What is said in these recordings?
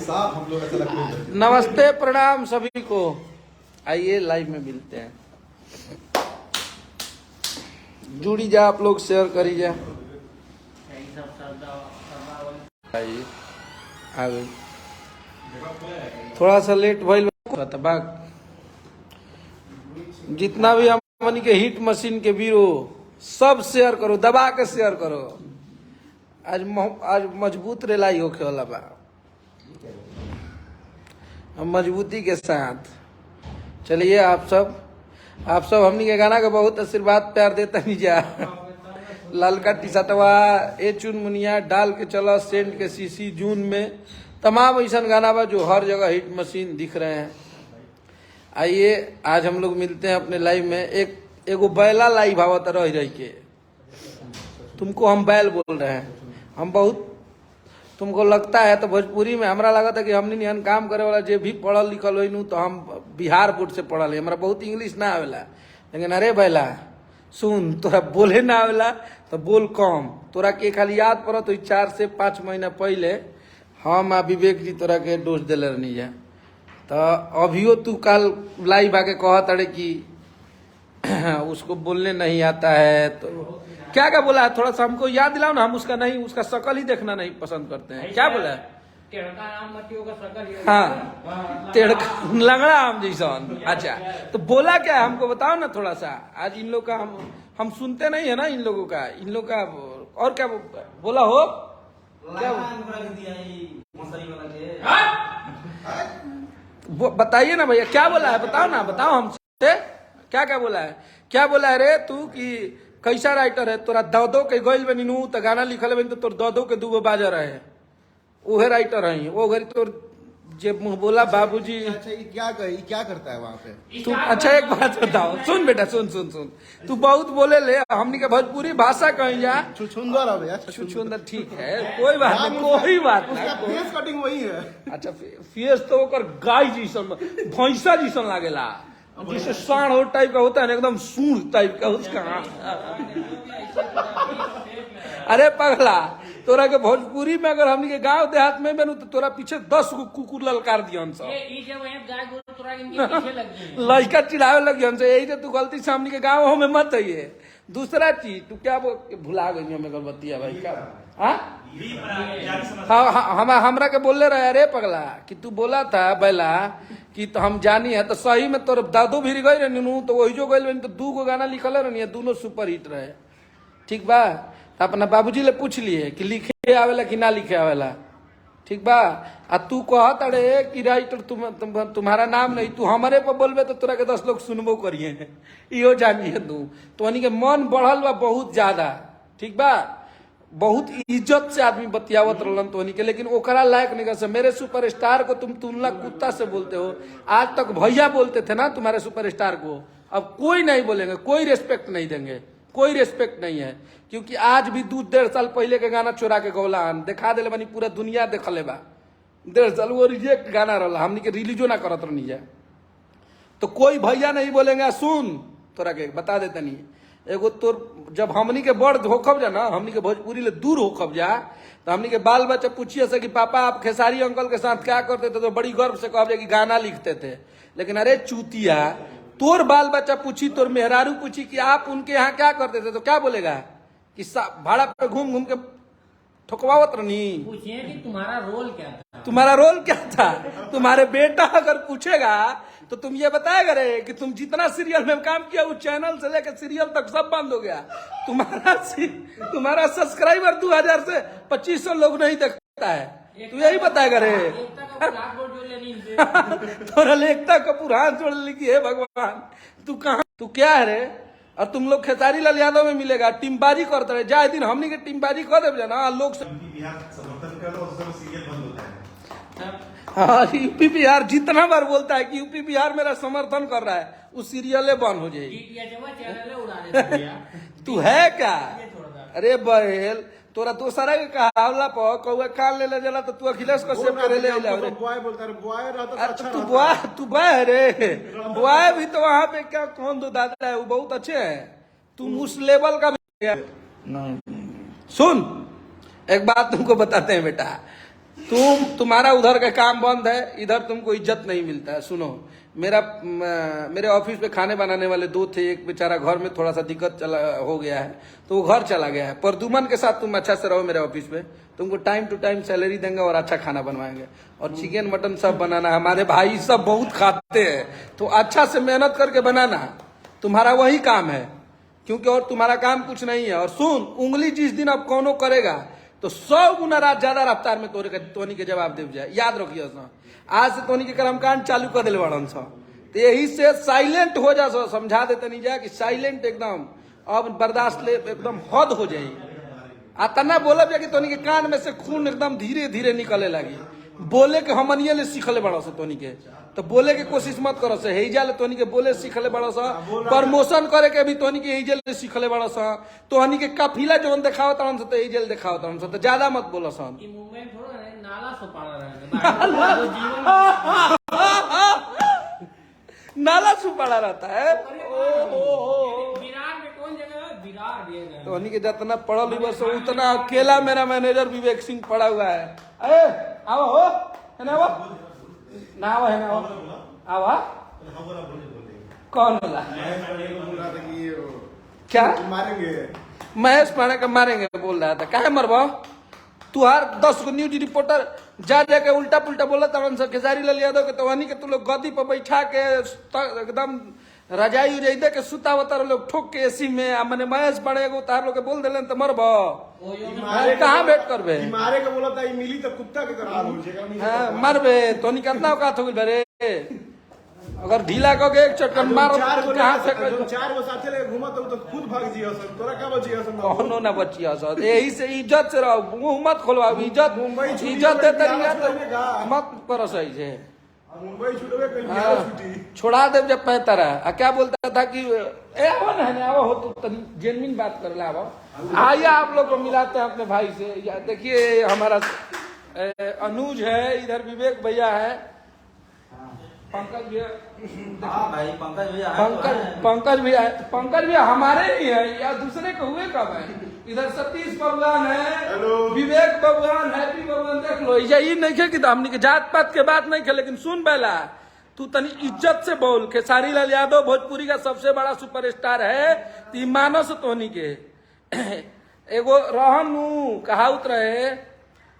साथ हम लोग ऐसा लगता है। नमस्ते प्रणाम सभी को। आइए लाइव में मिलते हैं। जुड़ी जा आप लोग, शेयर करी जा। आइए आ गई, थोड़ा सा लेट भइल बाग। जितना भी हमनी के हिट मशीन के बीरो सब शेयर करो, दबा के शेयर करो। आज मजबूत रेलाई होके वाला बा, मजबूती के साथ। चलिए आप सब हमनी के गाना का बहुत आशीर्वाद प्यार देता नहीं जा। लालका टी शर्टवा ए चुन मुनिया डाल के चला सेंट के सीसी जून में, तमाम ऐसा गाना बा जो हर जगह हिट मशीन दिख रहे हैं। आइए आज हम लोग मिलते हैं अपने लाइव में। एगो बैला लाइव आवत रह के, तुमको हम बैल बोल रहे हैं। हम बहुत तुमको लगता है तो भोजपुरी में हमरा लगा था कि हमने निहन काम करे वाला जे भी पढ़ल लिखल हो तो हम बिहार बोर्ड से पढ़ल है, हमरा बहुत इंग्लिश ना आवेला। लेकिन अरे बैला सुन, तोरा बोले ना आवेला तो बोल कम। तोरा के खाली याद पड़ो तो 4 से 5 महीना पहले हम आ विवेक जी तोरा के डोज दिले रहनी है। तो अभियो तू कल लाइव आके कहत अरे कि उसको बोलने नहीं आता है। तो क्या क्या बोला है, थोड़ा सा हमको याद दिलाओ ना। हम उसका शकल ही देखना नहीं पसंद करते हैं। क्या बोला है? हाँ, टेढ़का लंगड़ा आम जैसा। अच्छा, तो बोला क्या हमको बताओ ना थोड़ा सा। आज इन लोग का हम सुनते नहीं है ना, इन लोगों का और क्या बोला हो। क्या बताइए ना भैया, क्या बोला है? बताओ ना, बताओ हमसे क्या बोला है। क्या बोला है रे तू कि कैसा राइटर है तोरा? दो के गइल बनी नू तो गाना लिखल बनी तो तोर दो के दूगो बाजा रहे, उहे राइटर है। वो घरी तोर जे मुंह बोला बाबूजी। अच्छा क्या करता है वहाँ पे तू? अच्छा एक बात बताओ, सुन बेटा, सुन तू बहुत बोले ले। हमनी के भोजपुरी भाषा कहीं जा छुछुंदर है भैया, छुछुंदर। ठीक है, कोई बात नहीं, कोई बात नहीं। फेस कटिंग वही है। अच्छा, फेस तो ओकर गाय जैसन, भैंसा जैसन लागेला, जिसे साढ़ हो टाइप का होता है ना, एकदम सूढ़ टाइप का उसका। अरे पगला, तोरा के भोजपुरी में अगर हमनी के गांव देहात में बनू तो तोरा पीछे 10 गो कुकुर ललकार दियन सब, लड़का चिढ़ावे लगियन से। यही तू गलती से हमनी के गाँव में मत है। दूसरा चीज तू क्या भुला गई हमें गलबतिया भाई क्या? हाँ, हमरा के बोलले रहे अरे पगला कि तू बोला था बैला कि तो हम जानी है। तो सही में तोर दादू भी गई रही तो वही जो गई तो 2 गो गाना लिखल रही, दोनों सुपर हिट रहे। ठीक बा, तो अपना बाबूजी ले पूछ लिए कि लिखे आवेला कि ना लिखे आवेला। ठीक बा, आ तू कहत अरे कि राइटर तुम्हारा नाम नहीं, तू हमारे पर बोलबे तो तोरा के 10 लोग सुनबो करिए। इहो जानिए तू तो के मन बढ़ल बा बहुत ज्यादा। ठीक बा, बहुत इज्जत से आदमी बतियावत रहलन तो के, लेकिन ओकरा लायक नहीं कर। मेरे सुपरस्टार को तुम तुलना कुत्ता से बोलते हो। आज तक भैया बोलते थे ना तुम्हारे सुपरस्टार को, अब कोई नहीं बोलेंगे, कोई रेस्पेक्ट नहीं देंगे, कोई रेस्पेक्ट नहीं है। क्योंकि आज भी 2-1.5 साल पहले के गाना चोरा के गौला दिखा दिले बनी, पूरा दुनिया देखले बा। 1.5 साल वो रिजेक्ट गाना रहा, हमनी के रिलीजो ना करत रहनी है। तो कोई भैया नहीं बोलेंगे। सुन तोरा के बता देते नहीं, एगो तोर जब हमनी के बड़ होखब जा ना, हमनी के भोजपुरी ले दूर होखब जा, तो हमनी के बाल बच्चा पूछिए से कि पापा आप खेसारी अंकल के साथ क्या करते थे, तो बड़ी गर्व से कहब कि गाना लिखते थे। लेकिन अरे चूतिया, तोर बाल बच्चा पूछी, तोर मेहरारू पूछी कि आप उनके यहाँ क्या करते थे, तो क्या बोलेगा कि भाड़ा पे घूम घूम के ठोकवावत रहनी। पूछिए कि तुम्हारा रोल क्या था? तुम्हारा रोल क्या था? तुम्हारे बेटा अगर पूछेगा तो तुम ये बताएगा रे कि तुम जितना सीरियल में काम किया उस चैनल से लेकर सीरियल तक सब बंद हो गया। तुम्हारा सब्सक्राइबर 2000 से 2500 लोग नहीं देखता है। तू यही बताएगा रे? थोड़ा एकता कपूर हाथ जोड़ लिखी है भगवान। तू कहाँ, तू क्या है रे? और तुम लोग खेसारी लाल यादव में मिलेगा, टीमबाजी करते रहे। जाए दिन हमनी के टीमबाजी कर दे ना लोग हाँ, यूपी बिहार जितना बार बोलता है कि यूपी बिहार मेरा समर्थन कर रहा है, उस सीरियल बंद हो जाएगी। तू है क्या? अरे बहल, तोरा दोसरा के कहावला पर कौआ कान ले जाला तो तू अखिलेश को सेव करे ले जा रे। बॉय बोलता है, बॉय रहता अच्छा तू बॉय रे। बॉय भी तो वहाँ पे क्या कौन दो दादा है, वो बहुत अच्छे हैं। तुम उस लेवल का। सुन एक बात तुमको बताते हैं बेटा, तुम्हारा उधर का काम बंद है, इधर तुमको इज्जत नहीं मिलता है। सुनो, मेरे ऑफिस में खाने बनाने वाले दो थे, एक बेचारा घर में थोड़ा सा दिक्कत हो गया है तो वो घर चला गया है। प्रदुमन के साथ तुम अच्छा से रहो मेरे ऑफिस में, तुमको टाइम टू टाइम सैलरी देंगे और अच्छा खाना बनवाएंगे। और चिकन मटन सब बनाना, हमारे भाई सब बहुत खाते हैं, तो अच्छा से मेहनत करके बनाना, तुम्हारा वही काम है, क्योंकि और तुम्हारा काम कुछ नहीं है। और सुन, उंगली जिस दिन अब कौनो करेगा तो 100 गुना ज्यादा रफ्तार में तोनी के जवाब दे जाए, याद रखिए। आज से तोनी के कर्मकांड चालू कर दिल बड़न सा, तो यही से साइलेंट हो जा, समझा देते नहीं जा कि साइलेंट एकदम अब बर्दाश्त ले, एकदम हद हो जाए। अतना बोलब जा कि तोनी के कान में से खून एकदम धीरे धीरे निकले लगी। बोले के हमनिए ले सीखले बड़ा सा तोनी के, तो बोले के कोशिश मत करो से, हेजा ले तोनी के बोले सीखले बड़ा सा, प्रमोशन करे के भी तोनी के हेजा ले सीखले बड़ा सा, तोहनी के काफिला जोन दिखाओ तन से तो हेजा ले दिखाओ तन से, तो ज्यादा मत बोलो सन। कि मुंबई में थोड़ा नाला सुपाड़ा रहा है, नाला सुपाड़ा रहता है। विरार में कौन जगह है? विरार दिए गए। तो उन्हीं के जितना पढ़ल हुआ सो उतना अकेला मेरा मैनेजर विवेक सिंह पड़ा हुआ है। अरे आओ हो, है ना वो ना वो है ना वो आवा कौन बोला क्या मारेंगे? महेश पाणे का मारेंगे बोल रहा था। काहे मरबो? तुहार 10 गो न्यूज रिपोर्टर जा जाके उल्टा पुल्टा बोला तड़न से खेसारी लाल यादव के, तो वहीं के तू लोग गद्दी पर बैठा के एकदम रजाई उजाई दे के सुता वता लोग ठोक के एसी में, मैंने महेश पाणे को तार लोग के बोल दिले तो मरबो। कहाँ भेंट करबे? मारे के बोला था मिली तो कुत्ता के करवा लो। मरबे तो नहीं कितना औकात हो गई रे? अगर ढीला कह के एक चटकन मारो कहां से 4 गो साथे ले घुमा तो खुद भाग जिया सब, तोरा का बचिया सब? कौनो ना बचिया सब। यही से इज्जत से रहो, मुंह मत खोलवाओ। इज्जत इज्जत देते नहीं मत करो सही से। मुंबई छुटवे कहीं बिहार छुटी छोड़ा दे जब मैं तरह क्या बोलता था कि ए आओ ना आओ हो, तो जेनविन बात कर ला। आइए आप लोग को मिलाते हैं अपने भाई से। देखिए हमारा अनुज है, इधर विवेक भैया है, पंकज भैया, भाई पंकज भैया, पंकज भैया हमारे ही है या दूसरे के हुए कब है? इधर सतीश बबुआन है, विवेक बबुआन, हैप्पी बबुआन, देख लो। ये नहीं है कि हमनी के जात पात के बात नहीं है, लेकिन सुन बेला तू तनी इज्जत से बोल। खेसारी लाल यादव भोजपुरी का सबसे बड़ा सुपरस्टार है, ती मानस तोनी के एगो रहन कहावत रहे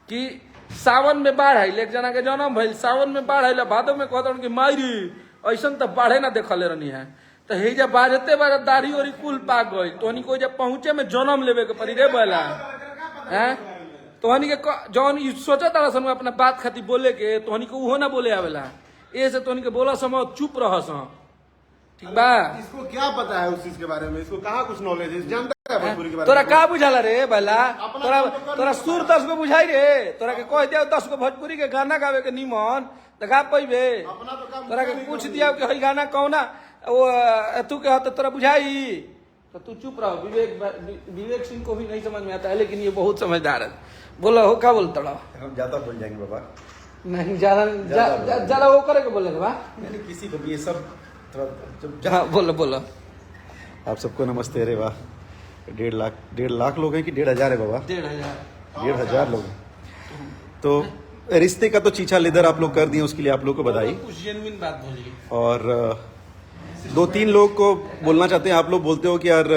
कि सावन में बाढ़ है, एक जना के जन्म भइल, सावन में बाढ़ है, भादो में कहता कि मायरी ऐसा तो बाढ़े ना देखले रहनी है। तो हे जब बाजते बाजत दाढ़ी और कुल पाक गई, तोहनी को जब पहुंचे में जन्म लेवे के पड़ी रे बोला है। तोहनी के जौन सोचा तारा सन अपना बात खातिर बोले के, तोहनी को उहो ना बोले आवेला। ए से तोहनी के बोला समय चुप रह सा, ठीक बा? इसको क्या पता है उस चीज के बारे में? इसको कहाँ कुछ नॉलेज है? जानता है भोजपुरी के बारे तोरा में? का बुझाला रे भला? तोरा सुर 10 गो बुझाई रे? तोरा के कह दिया 10 गो भोजपुरी के गाना गावे के निमन तो गा पैबे? तोरा के पूछ दिया कि हई गाना कौना वो तू के तो तोरा बुझाई, तो तू चुप रहो। विवेक सिंह को भी नहीं समझ में आता है, लेकिन ये बहुत समझदार है। बोलो हो, क्या बोलता रहो? हम ज्यादा बोल जाएंगे बाबा। नहीं ज्यादा वो करे के बोले बा, किसी को भी ये सब हाँ बोलो बोलो। आप सबको नमस्ते। अरे वाह, 1.5 लाख लोग हैं कि 1,500 है बाबा? 1,500 लोग हैं। तो रिश्ते का तो चीचा लेदर आप लोग कर दिए, उसके लिए आप लोग को बधाई। कुछ जेन्युइन बात बोलिए। और 2-3 लोग को बोलना चाहते हैं। आप लोग बोलते हो कि यार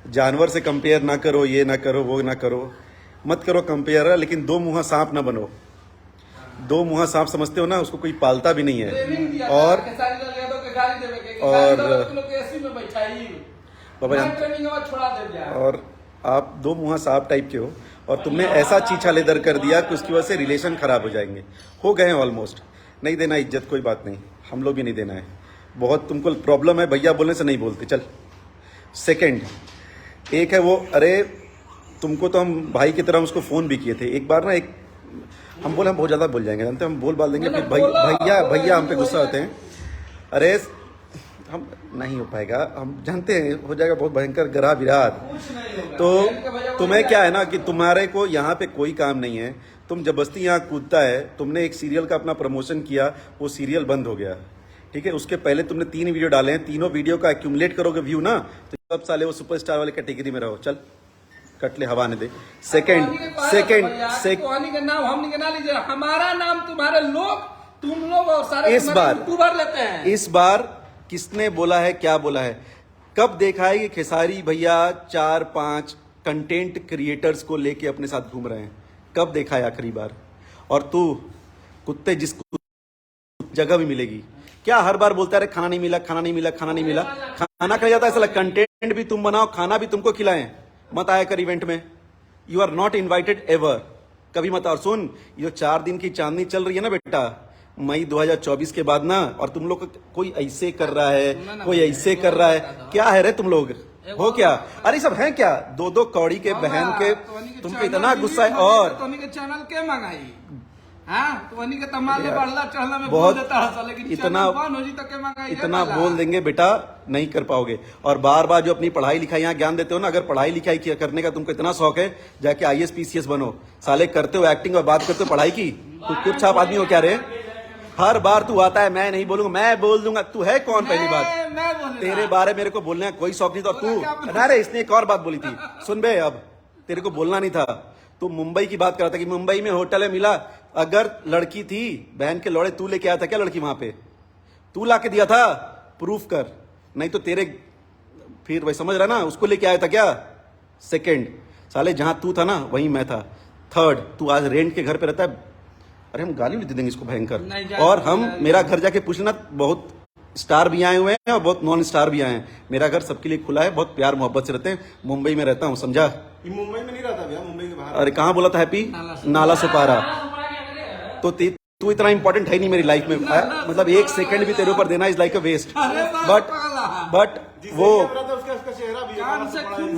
जानवर से कंपेयर ना करो, ये ना करो, वो ना करो, मत करो कंपेयर, लेकिन 2 मुँहा सांप ना बनो। 2 मुँहा सांप समझते हो ना, उसको कोई पालता भी नहीं है। और आप 2 मुँहा सांप टाइप के हो, और तुमने ऐसा चीछा लेदर कर दिया कि उसकी वजह से रिलेशन खराब हो जाएंगे, हो गए हैं ऑलमोस्ट। नहीं देना इज्जत, कोई बात नहीं, हम लोग भी नहीं देना है। बहुत तुमको प्रॉब्लम है, भैया बोलने से नहीं बोलते, चल। सेकंड एक है वो, अरे तुमको तो हम भाई की तरह उसको फोन भी किए थे एक बार ना, एक हम बोले हम बहुत ज्यादा बोल जाएंगे, जानते हम बोल देंगे, फिर भैया हम पे गुस्सा होते हैं। अरे हम नहीं हो पाएगा, हम जानते हैं हो जाएगा बहुत भयंकर गरा विराट। तो तुम्हें क्या है ना कि तुम्हारे को यहाँ पे कोई काम नहीं है, तुम जबरदस्ती यहाँ कूदता है। तुमने एक सीरियल का अपना प्रमोशन किया, वो सीरियल बंद हो गया, ठीक है। उसके पहले तुमने 3 वीडियो डाले हैं, तीनों वीडियो का एक्यूमुलेट करोगे व्यू ना, तो सब साले वो सुपरस्टार वाले कैटेगरी में रहो। चल कट ले, हवा आने दे। सेकंड के नाम हम नहीं गिना लीजिए, हमारा नाम तुम्हारे लोग, तुम लोग और सारे इस बार यूट्यूबर लेते हैं। इस बार किसने बोला है, क्या बोला है? कब देखा है कि खेसारी भैया 4-5 कंटेंट क्रिएटर्स को लेके अपने साथ घूम रहे हैं? कब देखा है आखिरी बार? और तू कुत्ते, जिसको जगह भी मिलेगी, क्या हर बार बोलता है खाना नहीं मिला, खाना नहीं मिला, खाना नहीं मिला? खाना खा जाता है साला, कंटेंट भी तुम बनाओ, खाना भी तुमको खिलाएं। मत आया कर इवेंट में, you are not invited ever, कभी मत। और सुन, ये 4 दिन की चांदनी चल रही है ना बेटा, मई 2024 के बाद ना, और तुम लोग कोई ऐसे कर रहा है, कोई ऐसे कर रहा है, क्या है रे तुम लोग? हो क्या? अरे सब है क्या? 2-2 कौड़ी के बहन के, तुमको इतना गुस्सा है। और के चैनल के मंगाई, हाँ तो वही के तमाल बढ़ला चढ़ला में बहुत बोल देता है, लेकिन इतना हो जी तक के मंगाई इतना बोल देंगे बेटा, नहीं कर पाओगे। और बार बार जो अपनी पढ़ाई लिखाई यहाँ ज्ञान देते हो ना, अगर पढ़ाई लिखाई करने का तुमको इतना शौक है, जाके IAS PCS बनो। साले करते हो एक्टिंग और बात करते हो पढ़ाई की, तू चुपचाप आदमी हो क्या रे? हर बार तू आता है, मैं नहीं बोलूंगा, मैं बोल दूंगा। तू है कौन? पहली बात, तेरे बारे मेरे को बोलने का कोई शौक नहीं था। तू अरे इसने एक और बात बोली थी, सुन बे, अब तेरे को बोलना नहीं था। तू मुंबई की बात कर रहा था कि मुंबई में होटल है मिला, अगर लड़की थी बहन के लौड़े, तू लेके आया था क्या लड़की वहां पे? तू लाके दिया था? प्रूफ कर, नहीं तो तेरे फिर वही समझ रहा ना, उसको लेके आया था क्या? सेकंड, साले जहां तू था ना वहीं मैं था। थर्ड, तू आज रेंट के घर पे रहता है। अरे हम गाली भी दे देंगे इसको भयंकर। और हम, मेरा घर जाके पूछना, बहुत स्टार भी आए हुए हैं और बहुत नॉन स्टार भी आए हैं। मेरा घर सबके लिए खुला है, बहुत प्यार मोहब्बत से रहते हैं। मुंबई में रहता हूँ, समझा? मुंबई में नहीं रहता भैया, मुंबई के बाहर। अरे कहाँ बोला था हैप्पी? नाला सुपारा। तो तू इतना इंपॉर्टेंट है नहीं मेरी लाइफ में, मतलब 1 सेकंड भी तेरे ऊपर देना is like a waste. But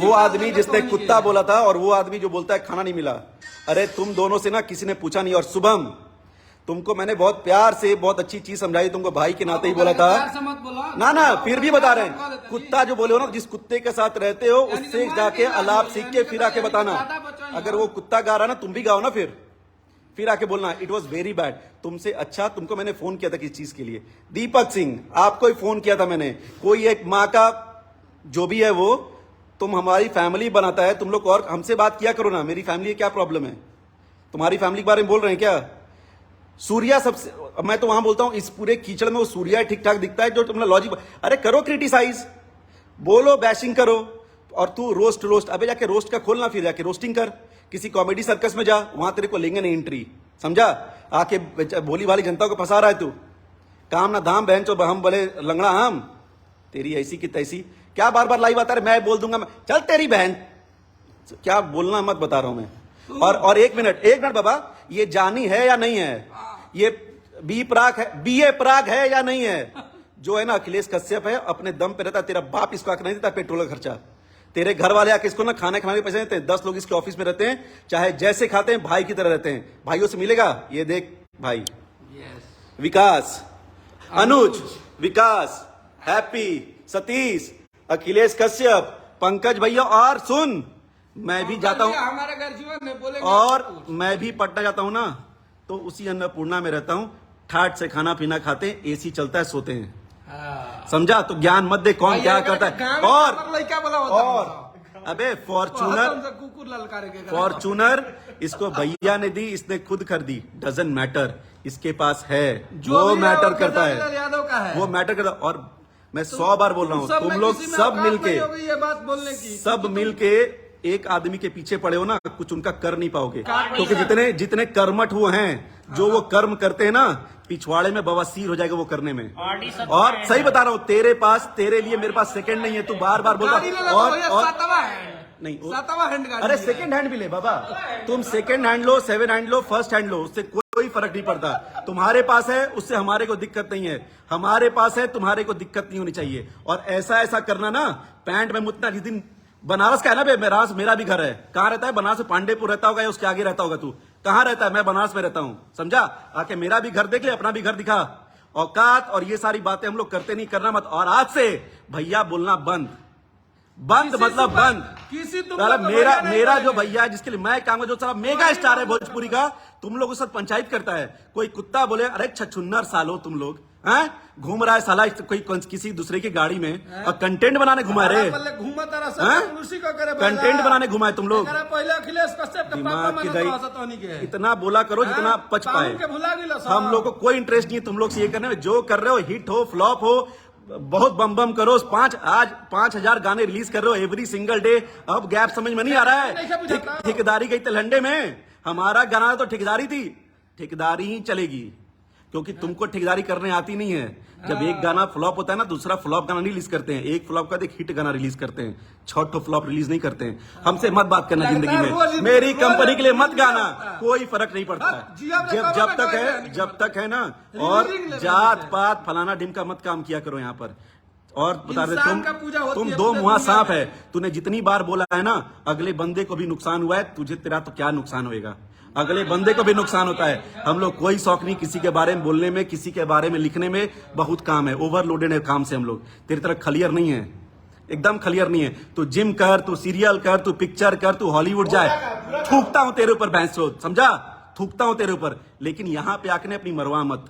वो आदमी जिसने कुत्ता बोला था, और वो आदमी जो बोलता है खाना नहीं मिला, अरे तुम दोनों से ना किसी ने पूछा नहीं। और शुभम, तुमको मैंने बहुत प्यार से बहुत अच्छी चीज समझाई, तुमको भाई के नाते ही बोला था ना, फिर भी बता रहे हैं। कुत्ता जो बोले हो ना, जिस कुत्ते के साथ रहते हो उससे जाके अलाप सीख के फिर आके बताना। अगर वो कुत्ता गा रहा ना, तुम भी गाओ ना, फिर आके बोलना इट वॉज वेरी बैड। तुमसे अच्छा तुमको मैंने फोन किया था किस चीज के लिए? दीपक सिंह, आपको ही फोन किया था मैंने। कोई एक माँ का जो भी है वो, तुम हमारी फैमिली बनाता है तुम लोग, और हमसे बात किया करो ना। मेरी फैमिली क्या प्रॉब्लम है? तुम्हारी फैमिली के बारे में बोल रहे हैं क्या? सूर्या सबसे, मैं तो वहां बोलता हूं इस पूरे कीचड़ में वो सूर्या ठीक ठाक दिखता है जो तुमने लॉजिक। अरे करो क्रिटिसाइज, बोलो, बैशिंग करो। और तू रोस्ट, अबे जाके रोस्ट का खोलना, फिर जाके रोस्टिंग कर। किसी कॉमेडी सर्कस में जा, वहां तेरे को लेंगे नहीं एंट्री, समझा? आके भोली भाली जनता को फंसा रहा है तू। काम ना धाम, बहन चो हम बोले लंगड़ा हम, तेरी ऐसी की तैसी। क्या बार बार लाइव आता है? मैं बोल दूंगा, मैं चल तेरी बहन, क्या बोलना मत बता रहा हूं मैं। और एक मिनट बाबा, ये जानी है या नहीं है? ये BA प्राग है या नहीं है? जो है ना अखिलेश कश्यप है, अपने दम पे रहता है। तेरा बाप इसको आके नहीं देता पेट्रोल का खर्चा। तेरे घर वाले आके इसको ना खाने के पैसे देते हैं। 10 लोग इसके ऑफिस में रहते हैं, चाहे जैसे खाते हैं भाई की तरह रहते हैं। भाइयों से मिलेगा, ये देख भाई, विकास, अनुज, विकास, हैप्पी, सतीश, अखिलेश कश्यप, पंकज भैया। और सुन, मैं भी जाता हूँ, हमारे घर जीवन है, बोलेंगे और मैं भी पटना जाता हूँ ना, तो उसी अन्नपूर्णा में रहता हूँ। ठाट से खाना पीना खाते हैं, AC चलता है, सोते हैं, समझा? तो ज्ञान मत दे कौन क्या करता है। और अबे फॉर्चूनर इसको भैया ने दी, इसने खुद कर दी, डजंट मैटर। इसके पास है, जो मैटर करता है वो मैटर करता। और मैं 100 बार बोल रहा हूँ, तुम लोग सब मिलके एक आदमी के पीछे पड़े हो ना, कुछ उनका कर नहीं पाओगे। क्योंकि जितने कर्मठ वो हैं, जो वो कर्म करते हैं ना, पिछवाड़े में बवासीर हो जाएगा वो करने में। और सही बता रहा हूँ, तेरे पास, तेरे लिए मेरे पास सेकंड नहीं है। तू बार बार बोल रहा। और नहीं, अरे सेकंड हैंड भी ले बाबा, तुम सेकंड हैंड लो, 7 हैंड लो, फर्स्ट हैंड लो, उससे कोई फर्क नहीं पड़ता। तुम्हारे पास है, उससे हमारे को दिक्कत नहीं है। हमारे पास है, तुम्हारे को दिक्कत नहीं होनी चाहिए। और ऐसा करना ना, पैंट में मुतना। जिस दिन बनारस का है ना, बनारस मेरा भी घर है। कहाँ रहता है? बनारस में पांडेपुर रहता होगा या उसके आगे रहता होगा। तू कहाँ रहता है? मैं बनारस में रहता हूँ, समझा? आके मेरा भी घर देख ले, अपना भी घर दिखा। औकात और ये सारी बातें हम लोग करते नहीं, करना मत। और आज से भैया बोलना बंद मतलब बंद। मेरा जो भैया, जिसके लिए मैं काम, जो सारा मेगा स्टार है भोजपुरी का, तुम लोग उस साथ पंचायत करता है। कोई कुत्ता बोले, अरे छछुन्नर सालो तुम लोग, हैं? घूम रहा है साला किसी दूसरे की गाड़ी में और कंटेंट बनाने घुमा रहे घूमा तारा हैं? सब उसी का करे कंटेंट बनाने घुमाए तुम लोग। पहले अखिलेश कश्यप के पापा दिमाग की माने दही तो हसतौनी के इतना बोला करो जितना पच पाए। के भुला गेलो सब। हम लोग को कोई इंटरेस्ट नहीं है तुम लोग से ये करने में। जो कर रहे हो हिट हो फ्लॉप हो बहुत बम बम करो। आज 5,000 गाने रिलीज कर रहे हो एवरी सिंगल डे। अब गैप समझ में नहीं आ रहा है। ठेकेदारी गई तिलहंडे में। हमारा गाना तो ठेकेदारी थी, ठेकेदारी ही चलेगी क्योंकि तुमको ठेकेदारी करने आती नहीं है। जब एक गाना फ्लॉप होता है ना दूसरा फ्लॉप गाना नहीं रिलीज करते हैं। एक फ्लॉप का एक हिट गाना रिलीज करते हैं, 6 फ्लॉप रिलीज नहीं करते हैं। हमसे मत बात करना जिंदगी में। मेरी कंपनी के लिए मत गाना, कोई फर्क नहीं पड़ता है। जब तक है ना। और जात पात फलाना ढिमका मत काम किया करो यहाँ पर। और बता रहे तुम दो मुहा सांप है। तूने जितनी बार बोला है ना अगले बंदे को भी नुकसान हुआ है, तुझे तेरा तो क्या नुकसान होएगा। अगले बंदे को भी नुकसान होता है। हम लोग कोई शौक नहीं किसी के बारे में बोलने में, किसी के बारे में लिखने में। बहुत काम है, ओवरलोडेड है काम से हम लोग। तेरी तरह खलियर नहीं है, एकदम खलियर नहीं है। तू जिम कर, तू सीरियल कर, तू पिक्चर कर, तू हॉलीवुड जाए। थूकता हूं तेरे ऊपर भैंसो, समझा? थूकता हूं तेरे ऊपर। लेकिन यहाँ पे आके अपनी मरवा मत,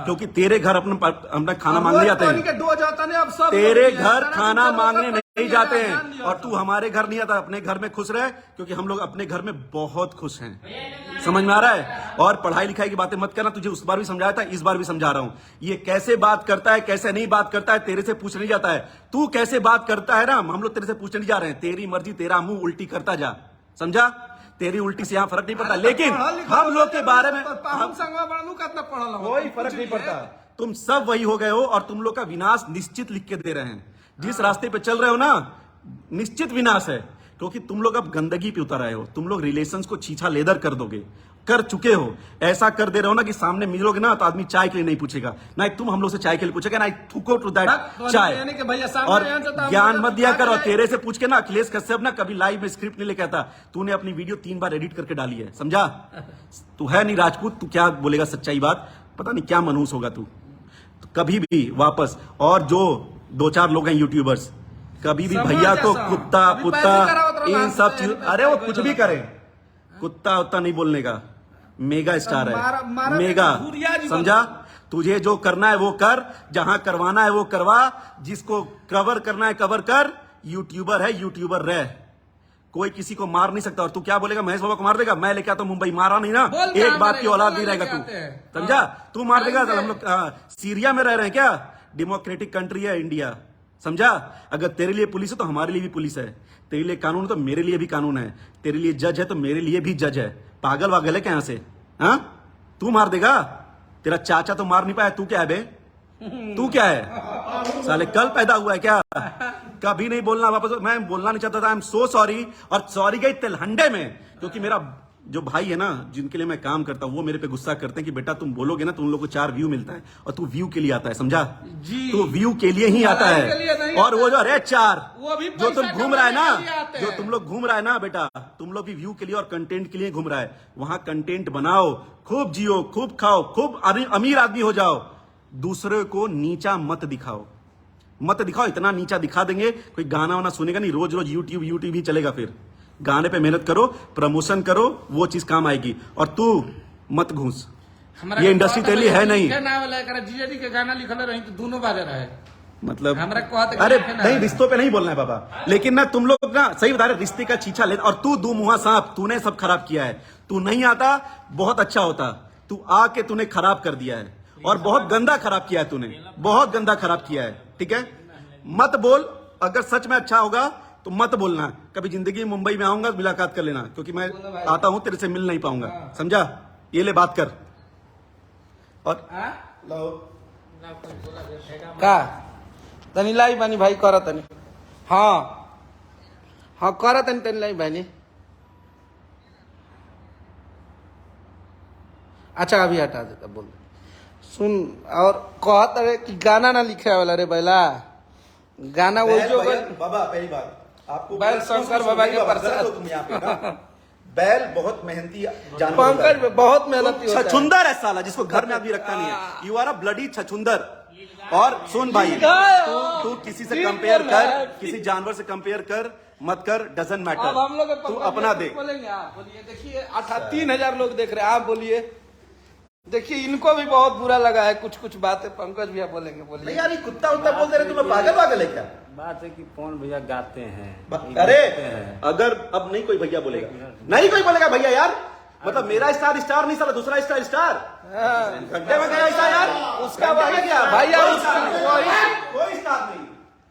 क्योंकि तेरे घर अपना खाना मांगने जाते हैं। तेरे घर खाना मांगने नहीं जाते हैं और तू हमारे घर नहीं आता। अपने घर में खुश रहे क्योंकि हम लोग अपने घर में बहुत खुश हैं। समझ में आ रहा है? और पढ़ाई लिखाई की बातें मत करना। तुझे उस बार भी समझाया था, इस बार भी समझा रहा हूं। ये कैसे बात करता है कैसे नहीं बात करता है तेरे से पूछ नहीं जाता है। तू कैसे बात करता है ना हम लोग तेरे से पूछने नहीं जा रहे हैं। तेरी मर्जी, तेरा मुंह उल्टी करता जा, समझा? तेरी उल्टी से यहाँ फर्क नहीं पड़ता। लेकिन हम लोग के बारे में कोई फर्क नहीं पड़ता। तुम सब वही हो गए हो और तुम लोग का विनाश निश्चित लिख के दे रहे हैं। जिस रास्ते पे चल रहे हो ना निश्चित विनाश है, क्योंकि तुम लोग अब गंदगी पे उतर आए हो। तुम लोग रिलेशंस को छीछा लेदर कर दोगे, कर चुके हो। ऐसा कर दे रहे हो ना कि सामने मिलोगे ना तो आदमी चाय के लिए नहीं पूछेगा, ना तुम हम लोग से चाय के लिए पूछेगा, ना थूको टू दैट चाय। और ज्ञान मत दिया कर। और तेरे से पूछ के ना अखिलेश कश्यप ना कभी लाइव में स्क्रिप्ट नहीं लेके आता। तूने अपनी वीडियो 3 बार एडिट करके डाली है, समझा? तू है नहीं राजपूत, तू क्या बोलेगा सच्चाई बात? पता नहीं क्या मनहूस होगा तू। तो कभी भी वापस, और जो 2-4 लोग हैं यूट्यूबर्स, कभी भी भैया को कुत्ता कुत्ता इन सब चीज, अरे वो कुछ भी करें, कुत्ता उत्ता नहीं बोलने का। मेगा स्टार है, मेगा, समझा? तुझे जो करना है वो कर, जहां करवाना है वो करवा, जिसको कवर करना है कवर कर। यूट्यूबर है, यूट्यूबर रह। कोई किसी को मार नहीं सकता। और तू क्या बोलेगा महेश बाबा को मार देगा? मैं लेके आता हूं मुंबई, मारा नहीं ना, एक बात की औलाद नहीं रहेगा तू, समझा? तू मार देगा। हम लोग सीरिया में रह रहे हैं क्या? डेमोक्रेटिक कंट्री है इंडिया, समझा? अगर तेरे लिए पुलिस है तो हमारे लिए भी पुलिस है। तेरे लिए कानून है तो मेरे लिए भी कानून है। तेरे लिए जज है तो मेरे लिए भी जज है। पागल वागल है क्या यहाँ से? हाँ, तू मार देगा? तेरा चाचा तो मार नहीं पाया, तू क्या है बे? तू क्या है? साले कल पैदा हुआ है क्या? कभी नहीं बोलना वापस। मैं बोलना नहीं चाहता था, आई एम सो सॉरी। और सॉरी गई तिलहंडे में, क्योंकि मेरा जो भाई है ना जिनके लिए मैं काम करता हूं वो मेरे पे गुस्सा करते हैं कि बेटा तुम बोलोगे ना तो उन लोगों को 4 व्यू मिलता है और तू व्यू के लिए आता है, समझा? तो व्यू के लिए ही आता है। और वो जो अरे 4 जो तुम घूम रहा है ना, जो तुम लोग घूम रहा है ना बेटा, तुम लोग भी व्यू के लिए और कंटेंट के लिए घूम रहा है। वहां कंटेंट बनाओ, खूब जियो, खूब खाओ, खूब अमीर आदमी हो जाओ। दूसरे को नीचा मत दिखाओ, मत दिखाओ। इतना नीचा दिखा देंगे कोई गाना वाना सुनेगा नहीं। रोज रोज यूट्यूब ही चलेगा। फिर गाने पे मेहनत करो, प्रमोशन करो, वो चीज काम आएगी। और तू मत घूस, ये इंडस्ट्री तेरे लिए है नहीं। जीजेडी के गाना लिखल रही तो दोनों बाजे रहे, मतलब अरे नहीं, रिश्तों पे नहीं बोलना है बाबा। लेकिन ना तुम लोग ना सही बता रहे, रिश्ते का छीछा ले। और तू दो मुहा सांप, तूने सब खराब किया है। तू नहीं आता बहुत अच्छा होता, तू आके तूने खराब कर दिया है। और बहुत गंदा खराब किया है तूने, बहुत गंदा खराब किया है। ठीक है, मत बोल। अगर सच में अच्छा होगा तो मत बोलना। कभी जिंदगी में मुंबई में आऊंगा मुलाकात कर लेना, क्योंकि मैं आता हूं तेरे से मिल नहीं पाऊंगा, समझा? ये ले बात कर। और का तनी लाई बानी भाई कर तनी, हाँ हाँ कर तनी, तनी लाई बानी। अच्छा अभी हटा देता, बोल सुन। और कहत अरे कि गाना ना लिखे वाला रे बैला, गाना वो जो बाबा पहली बात आपको बैल शंकर बाबा के प्रसाद। तुम यहाँ पे ना बैल बहुत मेहनती जानवर, पंकज बहुत मेहनती होता है। छछुंदर है साला, जिसको घर में आदमी रखता नहीं है। यू आर अ ब्लडी छछुंदर। और सुन भाई, तू किसी से कंपेयर कर, किसी जानवर से कंपेयर कर मत कर, डजंट मैटर। हम लोग तू अपना देख। बोलेंगे, आप बोलिए। देखिए 3,000 लोग देख रहे हैं, आप बोलिए। देखिए इनको भी बहुत बुरा लगा है, कुछ कुछ बातें पंकज भैया बोलेंगे, नहीं बोलिए। यार ये कुत्ता उत्ता बोल दे रहे तुम्हें, पागल पागल है क्या? बात है कि कौन भैया गाते हैं। अरे गाते हैं। अगर अब नहीं कोई भैया बोलेगा, नहीं कोई बोलेगा भैया यार, मतलब मेरा स्टार स्टार नहीं साला दूसरा स्टार स्टार घंटे में गया ऐसा यार, उसका बोले क्या भैया कोई स्टार नहीं,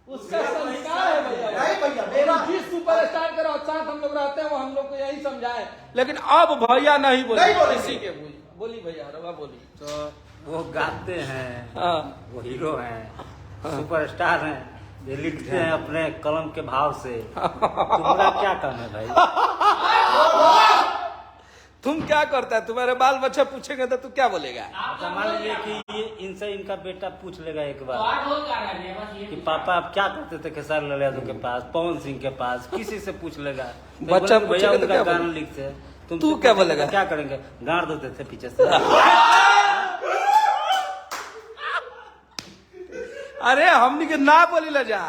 उसका संस्कार है भैया। नहीं भैया मेरा जिस सुपरस्टार के साथ हम लोग रहते हैं वो हम लोग को यही समझाए, लेकिन अब भैया नहीं बोले, नहीं बोलेंगे। किसी के बोली भैया रवा बोली। तो वो गाते हैं, हाँ वो हीरो हैं, सुपरस्टार हैं, ये लिखते हैं अपने कलम के भाव से। तुम्हारा क्या काम है भाई? तुम क्या करता है? तुम्हारे बाल बच्चे पूछेंगे तो तू क्या बोलेगा? अच्छा मान लीजिए कि ये इनसे इनका बेटा पूछ लेगा एक तो बार और हो क्या रहा है बस ये कि पापा आप क्या करते थे खेसारी लाल यादव के पास, पवन सिंह के पास, किसी से पूछ लेगा तो बच्चा बोलेंगे, भैया पूछेगा तो उनका क्या गाना बोलेगा? लिखते हैं, तू तुमसे क्या पूछेंगे बोलेगा? तो क्या करेंगे? गाड़ देते थे पीछे से। अरे हमनी के ना बोली ला जा,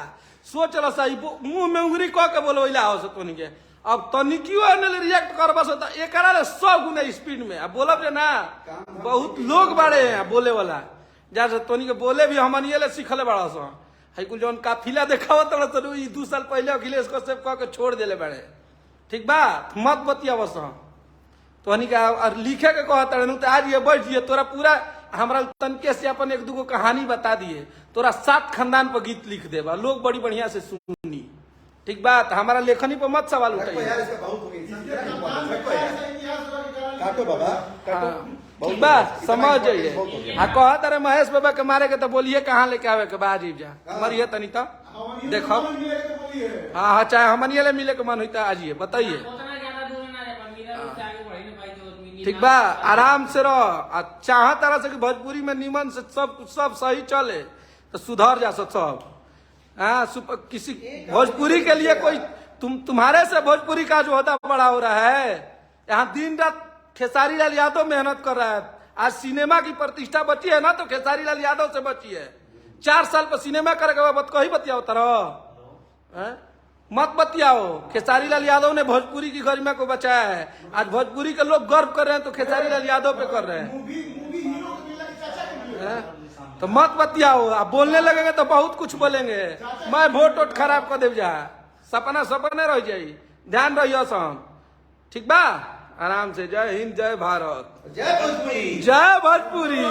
सोच ला सही मुंह में उंगली कह के बोलो इला हो तोनी के। अब तनिकियो ने रिएक्ट कर बस होता एकरा ले 100 गुना स्पीड में। अब बोलब जे ना बहुत लोग बाड़े हैं बोले वाला, जा से तोनी के बोले भी हमन ये ले सिखले बड़ा सा है कुल जौन काफिला देखावत तो ई 2 साल पहले अखिलेश कश्यप कह के छोड़ देले बाड़े। ठीक बा, मत बतियाव सा तोहनी का और लिखे के कहता है तो आज ये बैठ जिए तोरा पूरा हमरा तनके से अपन एक दूगो कहानी बता दिए, तोरा 7 खानदान पर गीत लिख देबा, लोग बड़ी बढ़िया से सुनी। ठीक बात, हमारा लेखनी पर मत सवाल उठाइए। यार इसका बहुत हो गया, काटो बाबा काटो, ठीक बा, समझ जाइए। आ कहा तारे महेश बाबा के मारे के तो बोलिए कहाँ लेके आवे के बा, अजीब जा मरिए तनी तो देखो। हाँ हाँ चाहे हमन ये ले मिले के मन होता आजिए बताइए। उतना ज्यादा दूर ना रहे पर मेरा उससे आगे बढ़े ना भाई जो मिनिमम। ठीक बा, आराम से रह। चाह तरह से कि भोजपुरी में निमन से सब सही चले तो सुधर जा सब। हाँ किसी भोजपुरी के लिए कोई तुम्हारे से भोजपुरी का जो होता बड़ा हो रहा है। यहाँ दिन रात खेसारी लाल यादव मेहनत कर रहा है। आज सिनेमा की प्रतिष्ठा बची है ना तो खेसारी लाल यादव से बची है। 4 साल पर सिनेमा करेगा बात कही बतियाओ तरह मत बतियाओ। खेसारी लाल यादव ने भोजपुरी की गरिमा को बचाया है। आज भोजपुरी के लोग गर्व कर रहे हैं तो खेसारी लाल यादव पे कर रहे हैं। तो मत बतियाओ, आप बोलने लगेंगे तो बहुत कुछ बोलेंगे। मैं वोट खराब कर दे जा, सपने रह जाई। ध्यान रहियो सब, ठीक बा, आराम से। जय हिंद, जय भारत, जय भोजपुरी। जय भोजपुरी।